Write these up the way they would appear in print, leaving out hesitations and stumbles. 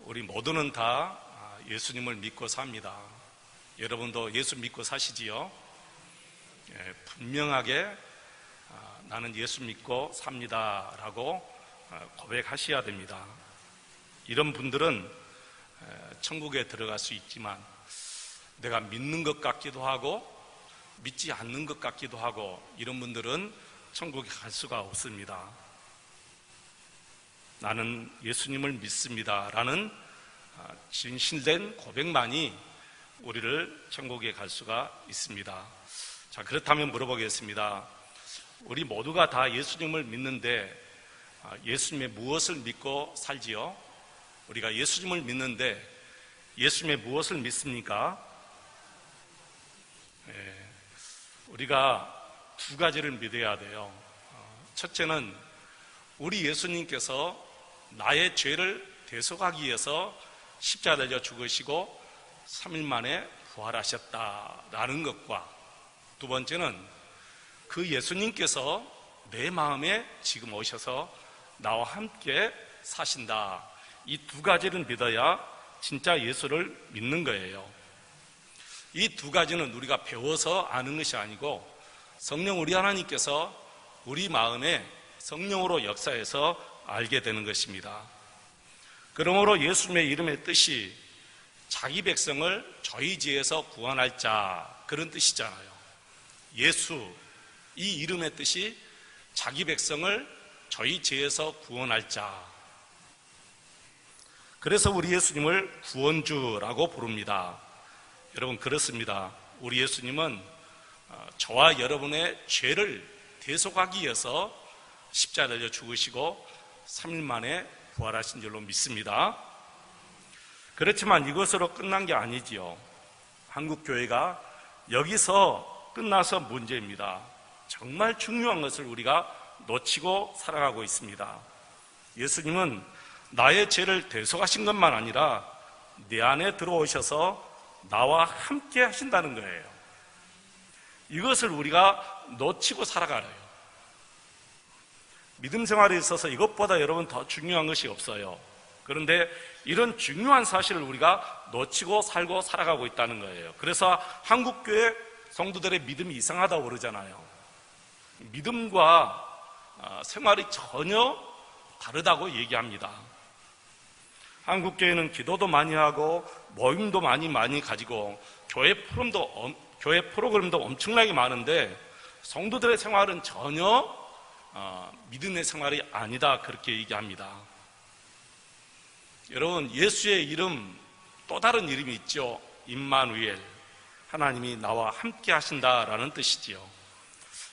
우리 모두는 다 예수님을 믿고 삽니다. 여러분도 예수 믿고 사시지요? 분명하게 나는 예수 믿고 삽니다 라고 고백하셔야 됩니다. 이런 분들은 천국에 들어갈 수 있지만 내가 믿는 것 같기도 하고 믿지 않는 것 같기도 하고 이런 분들은 천국에 갈 수가 없습니다. 나는 예수님을 믿습니다 라는 진실된 고백만이 우리를 천국에 갈 수가 있습니다. 자, 그렇다면 물어보겠습니다. 우리 모두가 다 예수님을 믿는데 예수님의 무엇을 믿고 살지요? 우리가 예수님을 믿는데 예수님의 무엇을 믿습니까? 우리가 두 가지를 믿어야 돼요. 첫째는 우리 예수님께서 나의 죄를 대속하기 위해서 십자가에 달려 죽으시고 3일 만에 부활하셨다라는 것과, 두 번째는 그 예수님께서 내 마음에 지금 오셔서 나와 함께 사신다. 이 두 가지를 믿어야 진짜 예수를 믿는 거예요. 이 두 가지는 우리가 배워서 아는 것이 아니고 성령 우리 하나님께서 우리 마음에 성령으로 역사해서 알게 되는 것입니다. 그러므로 예수님의 이름의 뜻이 자기 백성을 저희 죄에서 구원할 자, 그런 뜻이잖아요. 예수, 이 이름의 뜻이 자기 백성을 저희 죄에서 구원할 자. 그래서 우리 예수님을 구원주라고 부릅니다. 여러분, 그렇습니다. 우리 예수님은 저와 여러분의 죄를 대속하기 위해서 십자가에 달려 죽으시고 3일 만에 부활하신 줄로 믿습니다. 그렇지만 이것으로 끝난 게 아니지요. 한국교회가 여기서 끝나서 문제입니다. 정말 중요한 것을 우리가 놓치고 살아가고 있습니다. 예수님은 나의 죄를 대속하신 것만 아니라 내 안에 들어오셔서 나와 함께 하신다는 거예요. 이것을 우리가 놓치고 살아가래요. 믿음 생활에 있어서 이것보다 여러분 더 중요한 것이 없어요. 그런데 이런 중요한 사실을 우리가 놓치고 살고 살아가고 있다는 거예요. 그래서 한국교회 성도들의 믿음이 이상하다고 그러잖아요. 믿음과 생활이 전혀 다르다고 얘기합니다. 한국교회는 기도도 많이 하고 모임도 많이 가지고 교회 프로그램도 엄청나게 많은데 성도들의 생활은 전혀 믿음의 생활이 아니다, 그렇게 얘기합니다. 여러분, 예수의 이름, 또 다른 이름이 있죠. 임마누엘, 하나님이 나와 함께 하신다라는 뜻이지요.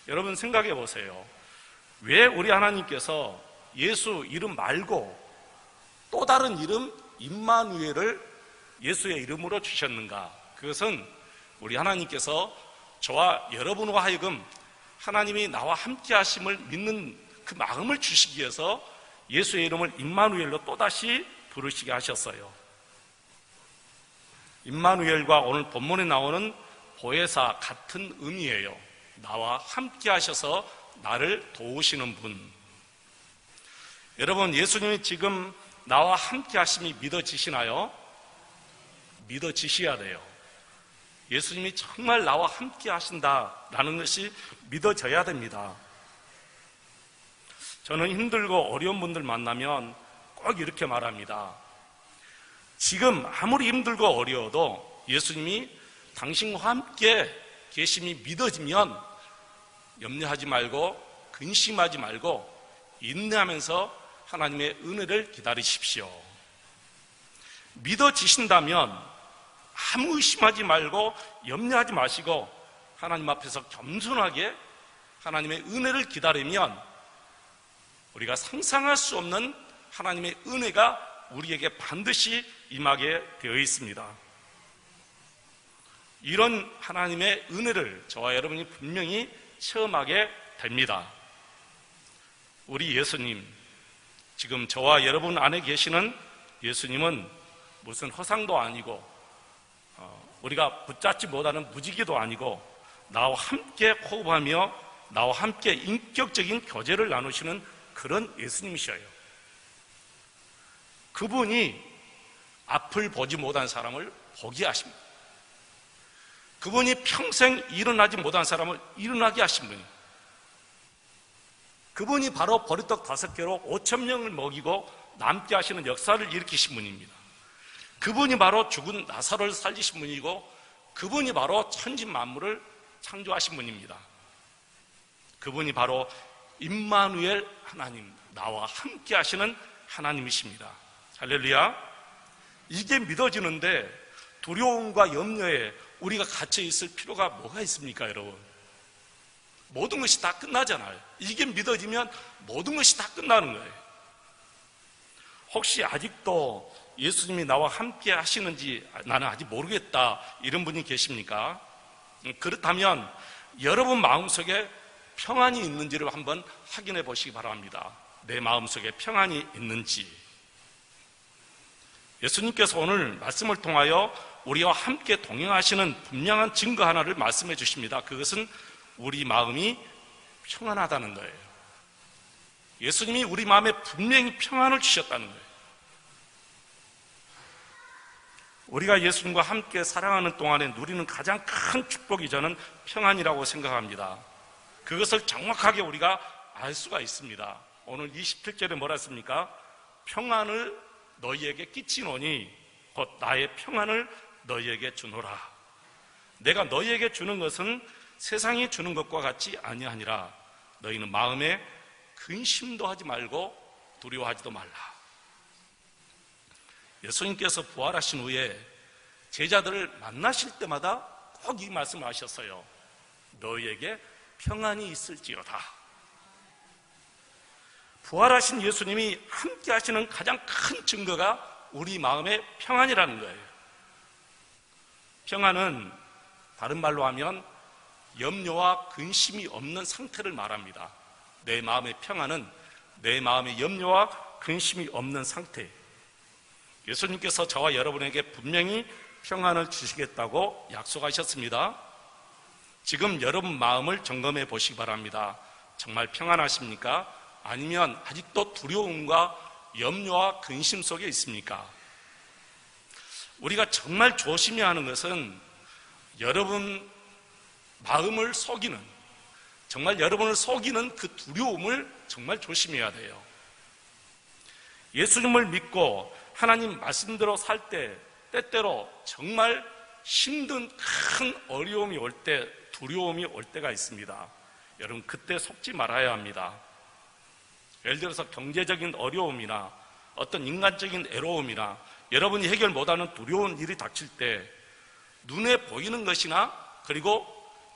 여러분, 생각해 보세요. 왜 우리 하나님께서 예수 이름 말고 또 다른 이름 임마누엘을 예수의 이름으로 주셨는가? 그것은 우리 하나님께서 저와 여러분과 하여금 하나님이 나와 함께 하심을 믿는 그 마음을 주시기 위해서 예수의 이름을 임마누엘로 또다시 부르시게 하셨어요. 임마누엘과 오늘 본문에 나오는 보혜사 같은 의미예요. 나와 함께 하셔서 나를 도우시는 분. 여러분, 예수님이 지금 나와 함께 하심이 믿어지시나요? 믿어지셔야 돼요. 예수님이 정말 나와 함께 하신다라는 것이 믿어져야 됩니다. 저는 힘들고 어려운 분들 만나면 꼭 이렇게 말합니다. 지금 아무리 힘들고 어려워도 예수님이 당신과 함께 계심이 믿어지면 염려하지 말고 근심하지 말고 인내하면서 하나님의 은혜를 기다리십시오. 믿어지신다면 아무 의심하지 말고 염려하지 마시고 하나님 앞에서 겸손하게 하나님의 은혜를 기다리면 우리가 상상할 수 없는 하나님의 은혜가 우리에게 반드시 임하게 되어 있습니다. 이런 하나님의 은혜를 저와 여러분이 분명히 체험하게 됩니다. 우리 예수님, 지금 저와 여러분 안에 계시는 예수님은 무슨 허상도 아니고 우리가 붙잡지 못하는 무지개도 아니고 나와 함께 호흡하며 나와 함께 인격적인 교제를 나누시는 그런 예수님이셔요. 그분이 앞을 보지 못한 사람을 보게 하십니다. 그분이 평생 일어나지 못한 사람을 일어나게 하신 분이에요. 그분이 바로 보리떡 5개로 5,000명을 먹이고 남게 하시는 역사를 일으키신 분입니다. 그분이 바로 죽은 나사로를 살리신 분이고 그분이 바로 천지 만물을 창조하신 분입니다. 그분이 바로 임마누엘 하나님, 나와 함께 하시는 하나님이십니다. 할렐루야. 이게 믿어지는데 두려움과 염려에 우리가 갇혀 있을 필요가 뭐가 있습니까, 여러분? 모든 것이 다 끝나잖아요. 이게 믿어지면 모든 것이 다 끝나는 거예요. 혹시 아직도 예수님이 나와 함께 하시는지 나는 아직 모르겠다, 이런 분이 계십니까? 그렇다면 여러분 마음속에 평안이 있는지를 한번 확인해 보시기 바랍니다. 내 마음속에 평안이 있는지. 예수님께서 오늘 말씀을 통하여 우리와 함께 동행하시는 분명한 증거 하나를 말씀해 주십니다. 그것은 우리 마음이 평안하다는 거예요. 예수님이 우리 마음에 분명히 평안을 주셨다는 거예요. 우리가 예수님과 함께 살아가는 동안에 누리는 가장 큰 축복이 저는 평안이라고 생각합니다. 그것을 정확하게 우리가 알 수가 있습니다. 오늘 27절에 뭐라 했습니까? 평안을 너희에게 끼치노니 곧 나의 평안을 너희에게 주노라. 내가 너희에게 주는 것은 세상이 주는 것과 같이 아니하니라. 너희는 마음에 근심도 하지 말고 두려워하지도 말라. 예수님께서 부활하신 후에 제자들을 만나실 때마다 꼭 이 말씀을 하셨어요. 너희에게 평안이 있을지어다. 부활하신 예수님이 함께 하시는 가장 큰 증거가 우리 마음의 평안이라는 거예요. 평안은 다른 말로 하면 염려와 근심이 없는 상태를 말합니다. 내 마음의 평안은 내 마음의 염려와 근심이 없는 상태. 예수님께서 저와 여러분에게 분명히 평안을 주시겠다고 약속하셨습니다. 지금 여러분 마음을 점검해 보시기 바랍니다. 정말 평안하십니까? 아니면 아직도 두려움과 염려와 근심 속에 있습니까? 우리가 정말 조심해야 하는 것은 여러분 마음을 속이는, 정말 여러분을 속이는 그 두려움을 정말 조심해야 돼요. 예수님을 믿고 하나님 말씀대로 살 때 때때로 정말 힘든 큰 어려움이 올 때, 두려움이 올 때가 있습니다. 여러분 그때 속지 말아야 합니다. 예를 들어서 경제적인 어려움이나 어떤 인간적인 애로움이나 여러분이 해결 못하는 두려운 일이 닥칠 때 눈에 보이는 것이나 그리고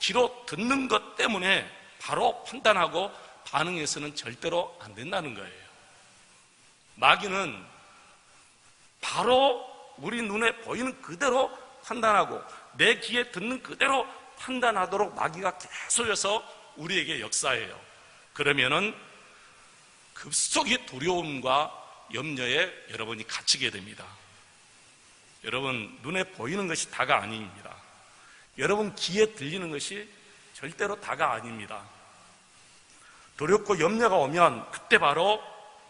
귀로 듣는 것 때문에 바로 판단하고 반응해서는 절대로 안 된다는 거예요. 마귀는 바로 우리 눈에 보이는 그대로 판단하고 내 귀에 듣는 그대로 판단하도록 마귀가 계속해서 우리에게 역사해요. 그러면은 급속히 두려움과 염려에 여러분이 갇히게 됩니다. 여러분 눈에 보이는 것이 다가 아닙니다. 여러분 귀에 들리는 것이 절대로 다가 아닙니다. 두렵고 염려가 오면 그때 바로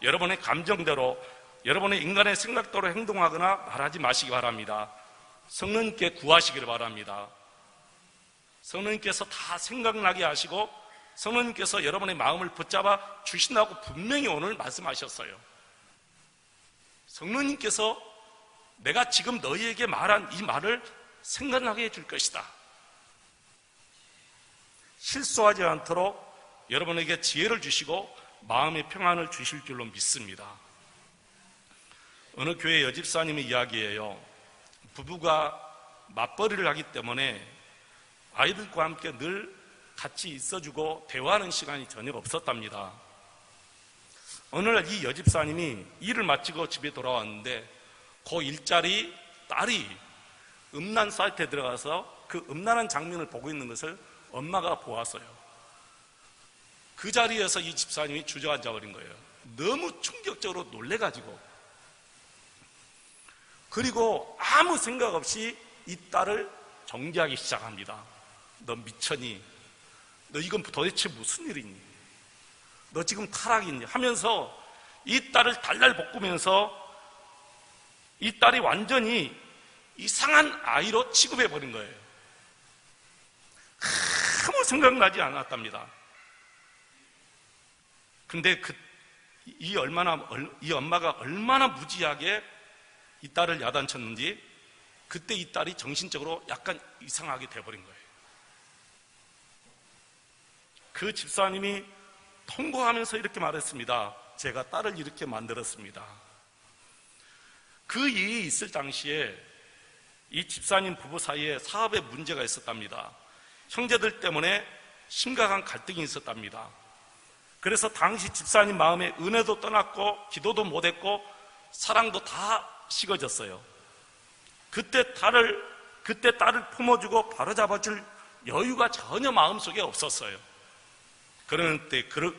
여러분의 감정대로, 여러분의 인간의 생각대로 행동하거나 말하지 마시기 바랍니다. 성령님께 구하시기를 바랍니다. 성령님께서 다 생각나게 하시고 성령님께서 여러분의 마음을 붙잡아 주신다고 분명히 오늘 말씀하셨어요. 성령님께서 내가 지금 너희에게 말한 이 말을 생각나게 해줄 것이다. 실수하지 않도록 여러분에게 지혜를 주시고 마음의 평안을 주실 줄로 믿습니다. 어느 교회 여집사님의 이야기예요. 부부가 맞벌이를 하기 때문에 아이들과 함께 늘 같이 있어주고 대화하는 시간이 전혀 없었답니다. 어느 날 이 여집사님이 일을 마치고 집에 돌아왔는데 그 일자리 딸이 음란 사이트에 들어가서 그 음란한 장면을 보고 있는 것을 엄마가 보았어요. 그 자리에서 이 집사님이 주저앉아 버린 거예요. 너무 충격적으로 놀래가지고. 그리고 아무 생각 없이 이 딸을 정죄하기 시작합니다. 너 미쳤니? 너 이건 도대체 무슨 일이니? 너 지금 타락이니? 하면서 이 딸을 달달 볶으면서 이 딸이 완전히 이상한 아이로 취급해버린 거예요. 아무 생각나지 않았답니다. 근데 이 엄마가 얼마나 무지하게 이 딸을 야단쳤는지 그때 이 딸이 정신적으로 약간 이상하게 돼버린 거예요. 그 집사님이 통곡하면서 이렇게 말했습니다. 제가 딸을 이렇게 만들었습니다. 그 일이 있을 당시에 이 집사님 부부 사이에 사업에 문제가 있었답니다. 형제들 때문에 심각한 갈등이 있었답니다. 그래서 당시 집사님 마음에 은혜도 떠났고 기도도 못했고 사랑도 다 식어졌어요. 그때 딸을 품어주고 바로잡아줄 여유가 전혀 마음속에 없었어요.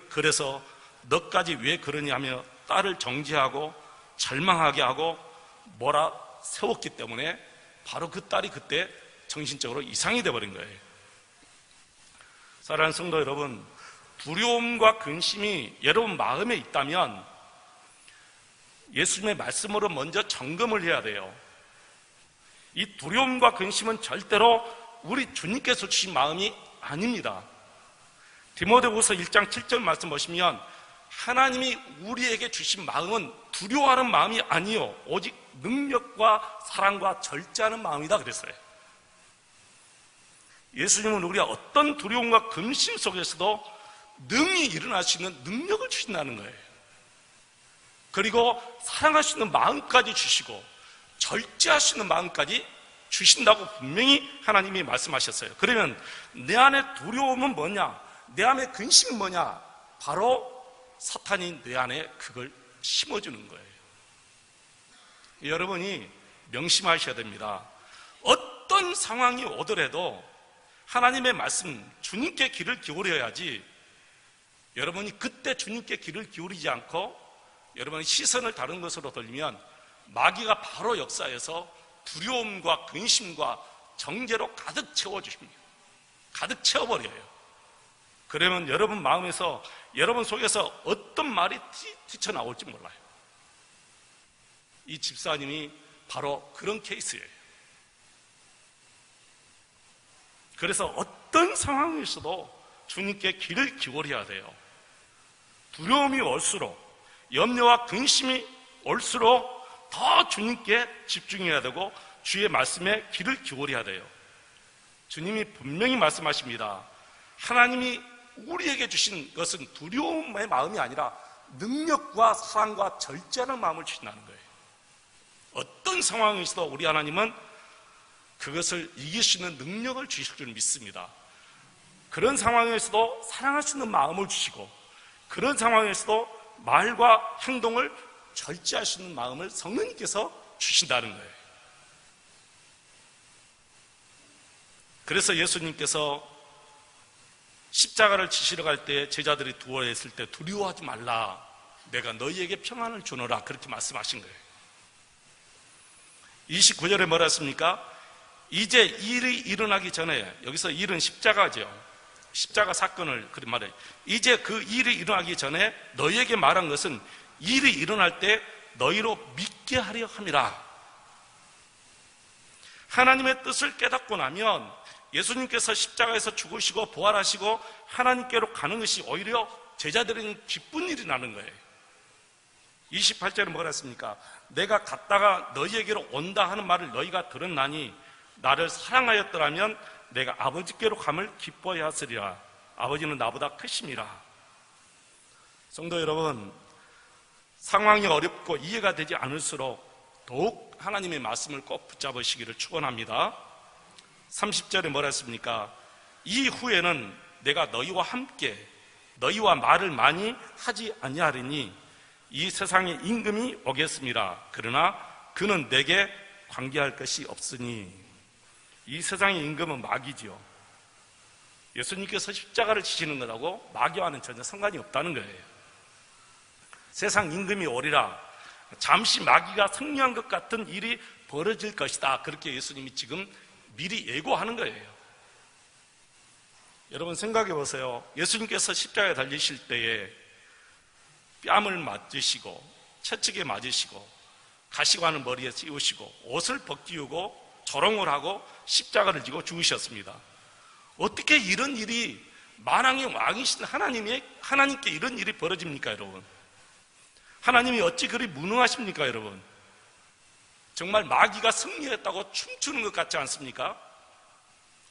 그래서 너까지 왜 그러냐며 딸을 정죄하고 절망하게 하고 몰아 세웠기 때문에 바로 그 딸이 그때 정신적으로 이상이 되어버린 거예요. 사랑하는 성도 여러분, 두려움과 근심이 여러분 마음에 있다면 예수님의 말씀으로 먼저 점검을 해야 돼요. 이 두려움과 근심은 절대로 우리 주님께서 주신 마음이 아닙니다. 디모데후서 1장 7절 말씀 보시면 하나님이 우리에게 주신 마음은 두려워하는 마음이 아니요 오직 능력과 사랑과 절제하는 마음이다 그랬어요. 예수님은 우리가 어떤 두려움과 근심 속에서도 능히 일어날 수 있는 능력을 주신다는 거예요. 그리고 사랑할 수 있는 마음까지 주시고 절제할 수 있는 마음까지 주신다고 분명히 하나님이 말씀하셨어요. 그러면 내 안에 두려움은 뭐냐? 내 안에 근심은 뭐냐? 바로 사탄이 내 안에 그걸 심어주는 거예요. 여러분이 명심하셔야 됩니다. 어떤 상황이 오더라도 하나님의 말씀, 주님께 귀를 기울여야지 여러분이 그때 주님께 귀를 기울이지 않고 여러분의 시선을 다른 것으로 돌리면 마귀가 바로 역사해서 두려움과 근심과 정죄로 가득 채워주십니다. 가득 채워버려요. 그러면 여러분 마음에서 여러분 속에서 어떤 말이 튀쳐나올지 몰라요. 이 집사님이 바로 그런 케이스예요. 그래서 어떤 상황에서도 주님께 귀를 기울여야 돼요. 두려움이 올수록 염려와 근심이 올수록 더 주님께 집중해야 되고 주의 말씀에 귀를 기울여야 돼요. 주님이 분명히 말씀하십니다. 하나님이 우리에게 주신 것은 두려움의 마음이 아니라 능력과 사랑과 절제하는 마음을 주신다는 거예요. 어떤 상황에서도 우리 하나님은 그것을 이길 수 있는 능력을 주실 줄 믿습니다. 그런 상황에서도 사랑할 수 있는 마음을 주시고 그런 상황에서도 말과 행동을 절제할 수 있는 마음을 성령님께서 주신다는 거예요. 그래서 예수님께서 십자가를 지시러 갈 때 제자들이 두려워했을 때 두려워하지 말라, 내가 너희에게 평안을 주노라, 그렇게 말씀하신 거예요. 29절에 뭐라 했습니까? 이제 일이 일어나기 전에, 여기서 일은 십자가죠. 십자가 사건을 그렇게 말해요. 이제 그 일이 일어나기 전에 너희에게 말한 것은 일이 일어날 때 너희로 믿게 하려 함이라. 하나님의 뜻을 깨닫고 나면 예수님께서 십자가에서 죽으시고 부활하시고 하나님께로 가는 것이 오히려 제자들에게는 기쁜 일이 나는 거예요. 28절에 뭐라 했습니까? 내가 갔다가 너희에게로 온다 하는 말을 너희가 들었나니 나를 사랑하였더라면 내가 아버지께로 감을 기뻐해 하으리라. 아버지는 나보다 크심이라. 성도 여러분, 상황이 어렵고 이해가 되지 않을수록 더욱 하나님의 말씀을 꼭 붙잡으시기를 축원합니다. 30절에 뭐라 했습니까? 이후에는 내가 너희와 함께 너희와 말을 많이 하지 아니하리니 이 세상의 임금이 오겠습니다. 그러나 그는 내게 관계할 것이 없으니. 이 세상의 임금은 마귀지요. 예수님께서 십자가를 지시는 것하고 마귀와는 전혀 상관이 없다는 거예요. 세상 임금이 오리라, 잠시 마귀가 승리한 것 같은 일이 벌어질 것이다, 그렇게 예수님이 지금 미리 예고하는 거예요. 여러분 생각해 보세요. 예수님께서 십자가에 달리실 때에 뺨을 맞으시고 채찍에 맞으시고 가시관을 머리에 씌우시고 옷을 벗기우고 조롱을 하고 십자가를 지고 죽으셨습니다. 어떻게 이런 일이 만왕의 왕이신 하나님께 이런 일이 벌어집니까, 여러분? 하나님이 어찌 그리 무능하십니까, 여러분? 정말 마귀가 승리했다고 춤추는 것 같지 않습니까?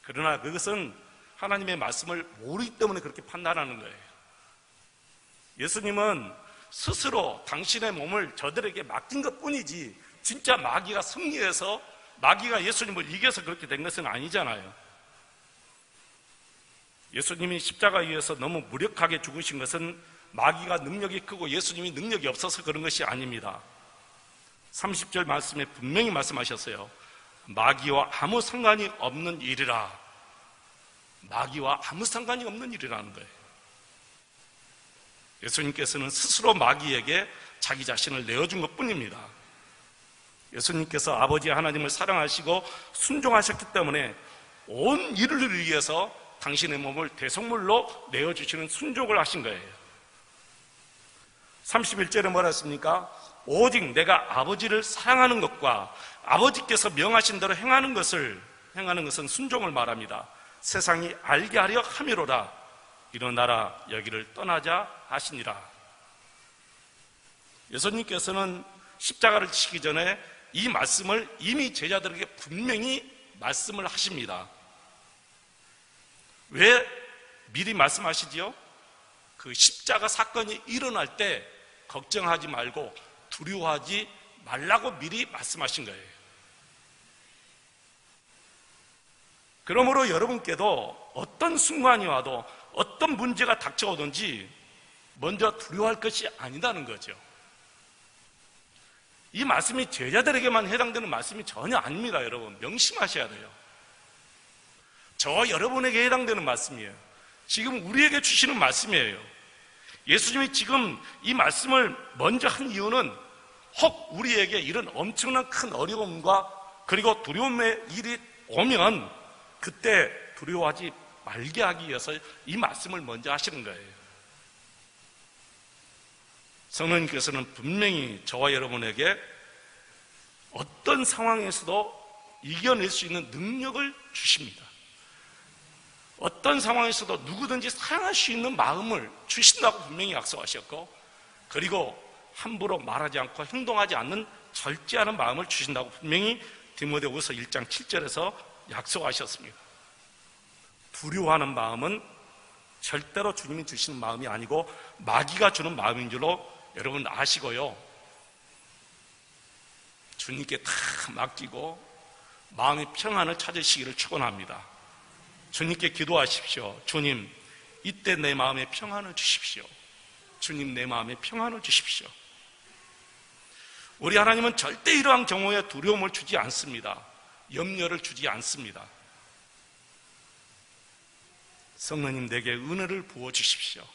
그러나 그것은 하나님의 말씀을 모르기 때문에 그렇게 판단하는 거예요. 예수님은 스스로 당신의 몸을 저들에게 맡긴 것 뿐이지 진짜 마귀가 승리해서 마귀가 예수님을 이겨서 그렇게 된 것은 아니잖아요. 예수님이 십자가에 의해서 너무 무력하게 죽으신 것은 마귀가 능력이 크고 예수님이 능력이 없어서 그런 것이 아닙니다. 30절 말씀에 분명히 말씀하셨어요. 마귀와 아무 상관이 없는 일이라. 마귀와 아무 상관이 없는 일이라는 거예요. 예수님께서는 스스로 마귀에게 자기 자신을 내어준 것 뿐입니다. 예수님께서 아버지 하나님을 사랑하시고 순종하셨기 때문에 온 인류를 위해서 당신의 몸을 대속물로 내어주시는 순종을 하신 거예요. 31절에 뭐라 했습니까? 오직 내가 아버지를 사랑하는 것과 아버지께서 명하신 대로 행하는 것은 순종을 말합니다. 세상이 알게 하려 함이로라. 일어나라 여기를 떠나자 하시니라. 예수님께서는 십자가를 지시기 전에 이 말씀을 이미 제자들에게 분명히 말씀을 하십니다. 왜 미리 말씀하시지요? 그 십자가 사건이 일어날 때 걱정하지 말고 두려워하지 말라고 미리 말씀하신 거예요. 그러므로 여러분께도 어떤 순간이 와도 어떤 문제가 닥쳐오든지 먼저 두려워할 것이 아니다는 거죠. 이 말씀이 제자들에게만 해당되는 말씀이 전혀 아닙니다. 여러분 명심하셔야 돼요. 저 여러분에게 해당되는 말씀이에요. 지금 우리에게 주시는 말씀이에요. 예수님이 지금 이 말씀을 먼저 한 이유는 혹 우리에게 이런 엄청난 큰 어려움과 그리고 두려움의 일이 오면 그때 두려워하지 말게 하기 위해서 이 말씀을 먼저 하시는 거예요. 성령님께서는 분명히 저와 여러분에게 어떤 상황에서도 이겨낼 수 있는 능력을 주십니다. 어떤 상황에서도 누구든지 사랑할 수 있는 마음을 주신다고 분명히 약속하셨고, 그리고 함부로 말하지 않고 행동하지 않는 절제하는 마음을 주신다고 분명히 디모데후서 1장 7절에서 약속하셨습니다. 두려워하는 마음은 절대로 주님이 주시는 마음이 아니고 마귀가 주는 마음인 줄로 여러분 아시고요. 주님께 다 맡기고 마음의 평안을 찾으시기를 축원합니다. 주님께 기도하십시오. 주님, 이때 내 마음에 평안을 주십시오. 주님, 내 마음에 평안을 주십시오. 우리 하나님은 절대 이러한 경우에 두려움을 주지 않습니다. 염려를 주지 않습니다. 성령님, 내게 은혜를 부어주십시오.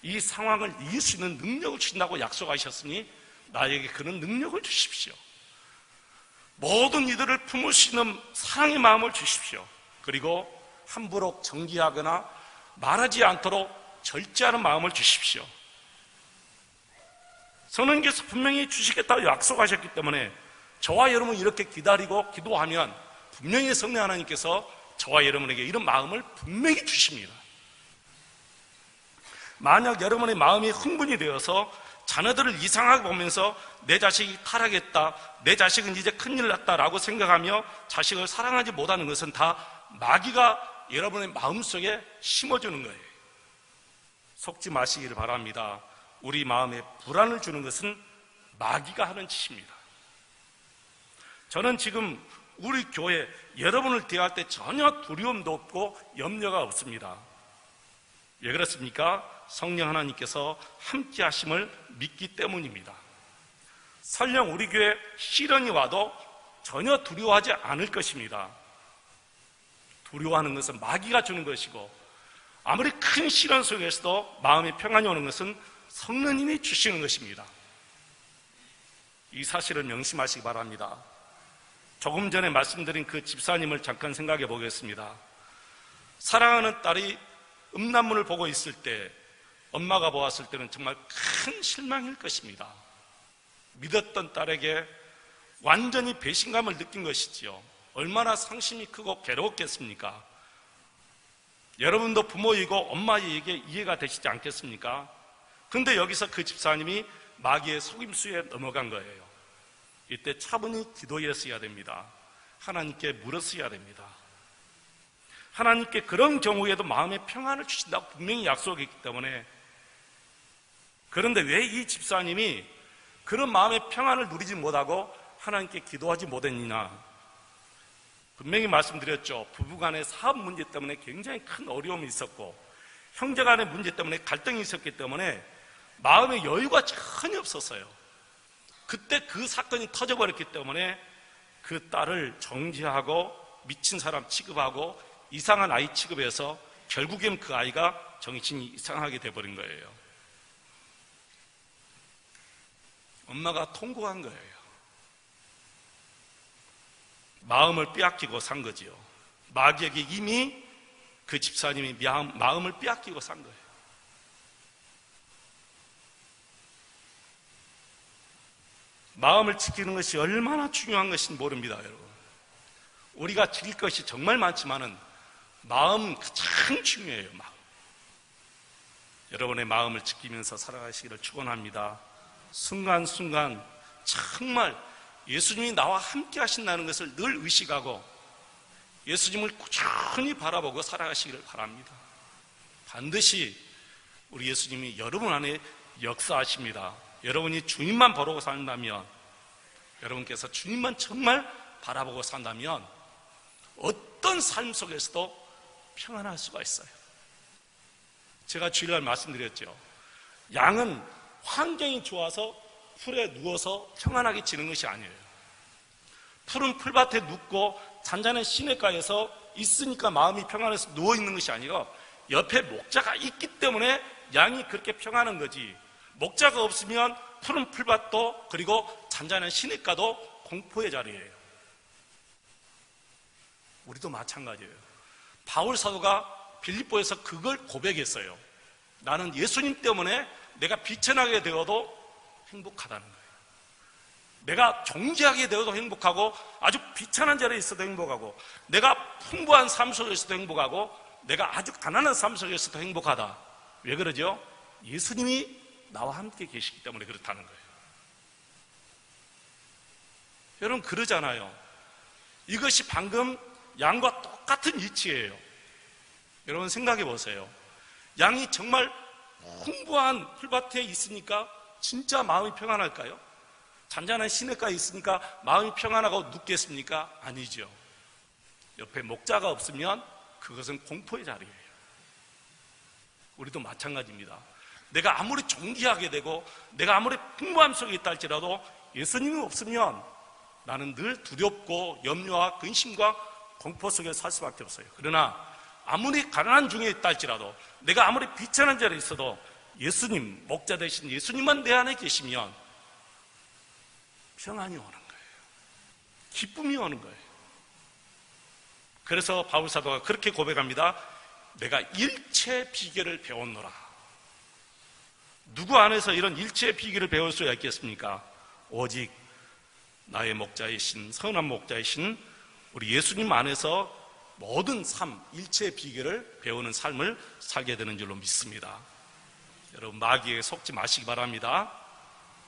이 상황을 이길 수 있는 능력을 주신다고 약속하셨으니 나에게 그런 능력을 주십시오. 모든 이들을 품을 수 있는 사랑의 마음을 주십시오. 그리고 함부로 정지하거나 말하지 않도록 절제하는 마음을 주십시오. 성령님께서 분명히 주시겠다고 약속하셨기 때문에 저와 여러분이 이렇게 기다리고 기도하면 분명히 성령 하나님께서 저와 여러분에게 이런 마음을 분명히 주십니다. 만약 여러분의 마음이 흥분이 되어서 자녀들을 이상하게 보면서 내 자식이 타락했다, 내 자식은 이제 큰일 났다라고 생각하며 자식을 사랑하지 못하는 것은 다 마귀가 여러분의 마음속에 심어주는 거예요. 속지 마시기를 바랍니다. 우리 마음에 불안을 주는 것은 마귀가 하는 짓입니다. 저는 지금 우리 교회 여러분을 대할 때 전혀 두려움도 없고 염려가 없습니다. 왜 그렇습니까? 성령 하나님께서 함께 하심을 믿기 때문입니다. 설령 우리 교회 시련이 와도 전혀 두려워하지 않을 것입니다. 두려워하는 것은 마귀가 주는 것이고, 아무리 큰 시련 속에서도 마음의 평안이 오는 것은 성령님이 주시는 것입니다. 이 사실을 명심하시기 바랍니다. 조금 전에 말씀드린 그 집사님을 잠깐 생각해 보겠습니다. 사랑하는 딸이 음란물을 보고 있을 때 엄마가 보았을 때는 정말 큰 실망일 것입니다. 믿었던 딸에게 완전히 배신감을 느낀 것이지요. 얼마나 상심이 크고 괴로웠겠습니까? 여러분도 부모이고 엄마에게 이해가 되시지 않겠습니까? 근데 여기서 그 집사님이 마귀의 속임수에 넘어간 거예요. 이때 차분히 기도했어야 됩니다. 하나님께 물었어야 됩니다. 하나님께 그런 경우에도 마음의 평안을 주신다고 분명히 약속했기 때문에. 그런데 왜 이 집사님이 그런 마음의 평안을 누리지 못하고 하나님께 기도하지 못했느냐? 분명히 말씀드렸죠. 부부간의 사업 문제 때문에 굉장히 큰 어려움이 있었고 형제간의 문제 때문에 갈등이 있었기 때문에 마음의 여유가 전혀 없었어요. 그때 그 사건이 터져버렸기 때문에 그 딸을 정죄하고 미친 사람 취급하고 이상한 아이 취급해서 결국엔 그 아이가 정신이 이상하게 돼버린 거예요. 엄마가 통곡한 거예요. 마음을 빼앗기고 산 거지요. 마귀에게 이미 그 집사님이 마음을 빼앗기고 산 거예요. 마음을 지키는 것이 얼마나 중요한 것인지 모릅니다, 여러분. 우리가 지킬 것이 정말 많지만은 마음 가장 중요해요. 마음. 여러분의 마음을 지키면서 살아가시기를 축원합니다. 순간순간 정말 예수님이 나와 함께 하신다는 것을 늘 의식하고 예수님을 꾸준히 바라보고 살아가시기를 바랍니다. 반드시 우리 예수님이 여러분 안에 역사하십니다. 여러분이 주님만 바라보고 산다면, 여러분께서 주님만 정말 바라보고 산다면 어떤 삶 속에서도 평안할 수가 있어요. 제가 주일날 말씀드렸죠. 양은 환경이 좋아서 풀에 누워서 평안하게 지는 것이 아니에요. 푸른 풀밭에 눕고 잔잔한 시냇가에서 있으니까 마음이 평안해서 누워있는 것이 아니라 옆에 목자가 있기 때문에 양이 그렇게 평안한 거지. 목자가 없으면 푸른 풀밭도 그리고 잔잔한 시냇가도 공포의 자리예요. 우리도 마찬가지예요. 바울 사도가 빌립보에서 그걸 고백했어요. 나는 예수님 때문에 내가 비천하게 되어도 행복하다는 거예요. 내가 정죄하게 되어도 행복하고 아주 비천한 자리에 있어도 행복하고 내가 풍부한 삶 속에서도 행복하고 내가 아주 가난한 삶 속에서도 행복하다. 왜 그러죠? 예수님이 나와 함께 계시기 때문에 그렇다는 거예요. 여러분 그러잖아요. 이것이 방금 양과 똑같은 이치예요. 여러분 생각해 보세요. 양이 정말 풍부한 풀밭에 있으니까 진짜 마음이 평안할까요? 잔잔한 시냇가에 있으니까 마음이 평안하고 눕겠습니까? 아니죠. 옆에 목자가 없으면 그것은 공포의 자리예요. 우리도 마찬가지입니다. 내가 아무리 존귀하게 되고 내가 아무리 풍부함 속에 있다 할지라도 예수님이 없으면 나는 늘 두렵고 염려와 근심과 공포 속에 살 수밖에 없어요. 그러나 아무리 가난한 중에 있다 할지라도 내가 아무리 비천한 자리에 있어도 예수님, 목자 되신 예수님만 내 안에 계시면 평안이 오는 거예요. 기쁨이 오는 거예요. 그래서 바울 사도가 그렇게 고백합니다. 내가 일체 비결을 배웠노라. 누구 안에서 이런 일체 비결을 배울 수가 있겠습니까? 오직 나의 목자이신, 선한 목자이신 우리 예수님 안에서 모든 삶, 일체 비결을 배우는 삶을 살게 되는 줄로 믿습니다. 여러분 마귀에 속지 마시기 바랍니다.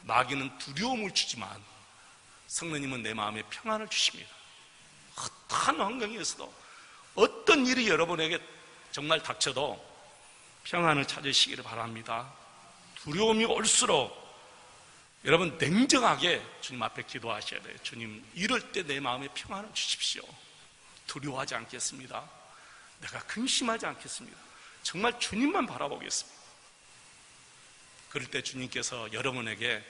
마귀는 두려움을 주지만 성령님은 내 마음에 평안을 주십니다. 어떠한 환경에서도 어떤 일이 여러분에게 정말 닥쳐도 평안을 찾으시기를 바랍니다. 두려움이 올수록 여러분 냉정하게 주님 앞에 기도하셔야 돼요. 주님 이럴 때 내 마음에 평안을 주십시오. 두려워하지 않겠습니다. 내가 근심하지 않겠습니다. 정말 주님만 바라보겠습니다. 그럴 때 주님께서 여러분에게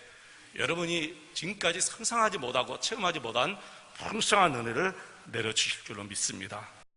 여러분이 지금까지 상상하지 못하고 체험하지 못한 풍성한 은혜를 내려주실 줄로 믿습니다.